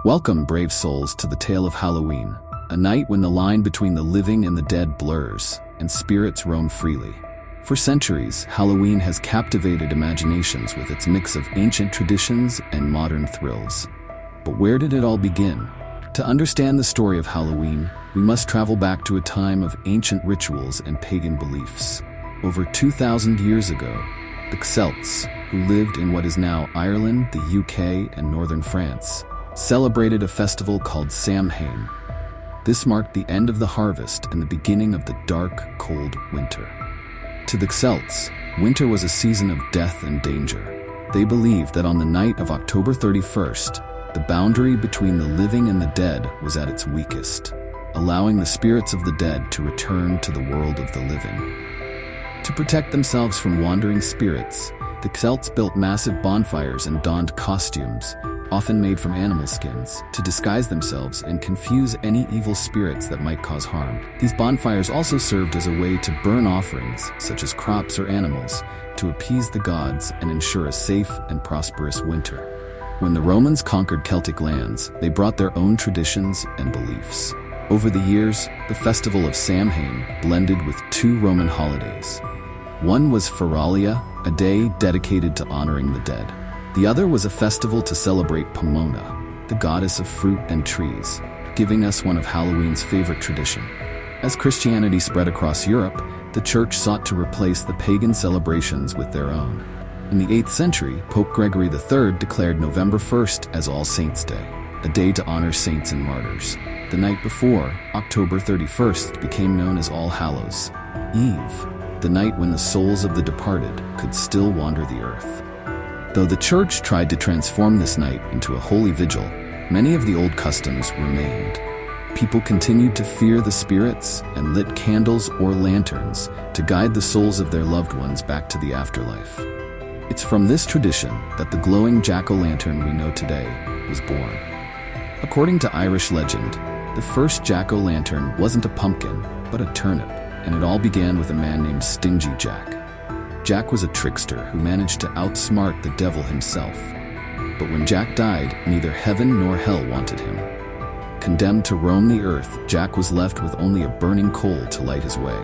Welcome, brave souls, to the tale of Halloween, a night when the line between the living and the dead blurs, and spirits roam freely. For centuries, Halloween has captivated imaginations with its mix of ancient traditions and modern thrills. But where did it all begin? To understand the story of Halloween, we must travel back to a time of ancient rituals and pagan beliefs. Over 2,000 years ago, the Celts, who lived in what is now Ireland, the UK, and northern France, celebrated a festival called Samhain. This marked the end of the harvest and the beginning of the dark, cold winter. To the Celts, winter was a season of death and danger. They believed that on the night of October 31st, the boundary between the living and the dead was at its weakest, allowing the spirits of the dead to return to the world of the living. To protect themselves from wandering spirits, the Celts built massive bonfires and donned costumes, often made from animal skins, to disguise themselves and confuse any evil spirits that might cause harm. These bonfires also served as a way to burn offerings, such as crops or animals, to appease the gods and ensure a safe and prosperous winter. When the Romans conquered Celtic lands, they brought their own traditions and beliefs. Over the years, the festival of Samhain blended with two Roman holidays. One was Feralia, a day dedicated to honoring the dead. The other was a festival to celebrate Pomona, the goddess of fruit and trees, giving us one of Halloween's favorite traditions. As Christianity spread across Europe, the church sought to replace the pagan celebrations with their own. In the 8th century, Pope Gregory III declared November 1st as All Saints' Day, a day to honor saints and martyrs. The night before, October 31st, became known as All Hallows' Eve, the night when the souls of the departed could still wander the earth. Though the church tried to transform this night into a holy vigil, many of the old customs remained. People continued to fear the spirits and lit candles or lanterns to guide the souls of their loved ones back to the afterlife. It's from this tradition that the glowing jack-o'-lantern we know today was born. According to Irish legend, the first jack-o'-lantern wasn't a pumpkin, but a turnip, and it all began with a man named Stingy Jack. Jack was a trickster who managed to outsmart the devil himself. But when Jack died, neither heaven nor hell wanted him. Condemned to roam the earth, Jack was left with only a burning coal to light his way.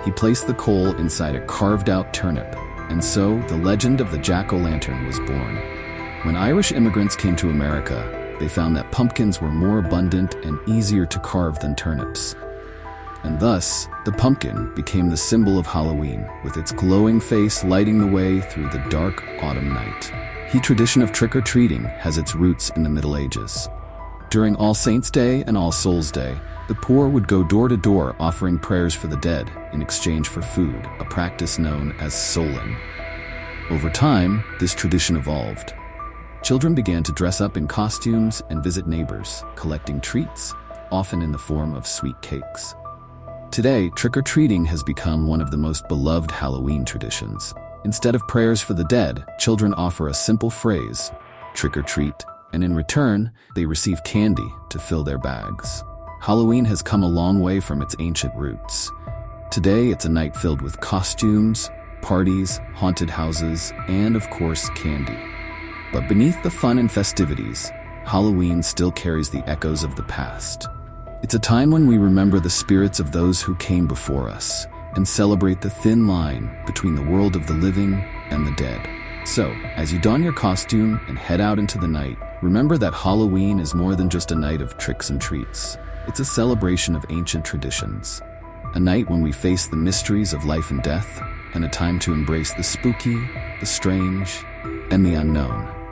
He placed the coal inside a carved-out turnip, and so the legend of the jack-o'-lantern was born. When Irish immigrants came to America, they found that pumpkins were more abundant and easier to carve than turnips. And thus, the pumpkin became the symbol of Halloween, with its glowing face lighting the way through the dark autumn night. The tradition of trick-or-treating has its roots in the Middle Ages. During All Saints' Day and All Souls' Day, the poor would go door to door offering prayers for the dead in exchange for food, a practice known as souling. Over time, this tradition evolved. Children began to dress up in costumes and visit neighbors, collecting treats, often in the form of sweet cakes. Today, trick-or-treating has become one of the most beloved Halloween traditions. Instead of prayers for the dead, children offer a simple phrase, trick or treat, and in return, they receive candy to fill their bags. Halloween has come a long way from its ancient roots. Today, it's a night filled with costumes, parties, haunted houses, and of course, candy. But beneath the fun and festivities, Halloween still carries the echoes of the past. It's a time when we remember the spirits of those who came before us and celebrate the thin line between the world of the living and the dead. So, as you don your costume and head out into the night, remember that Halloween is more than just a night of tricks and treats. It's a celebration of ancient traditions. A night when we face the mysteries of life and death, and a time to embrace the spooky, the strange, and the unknown.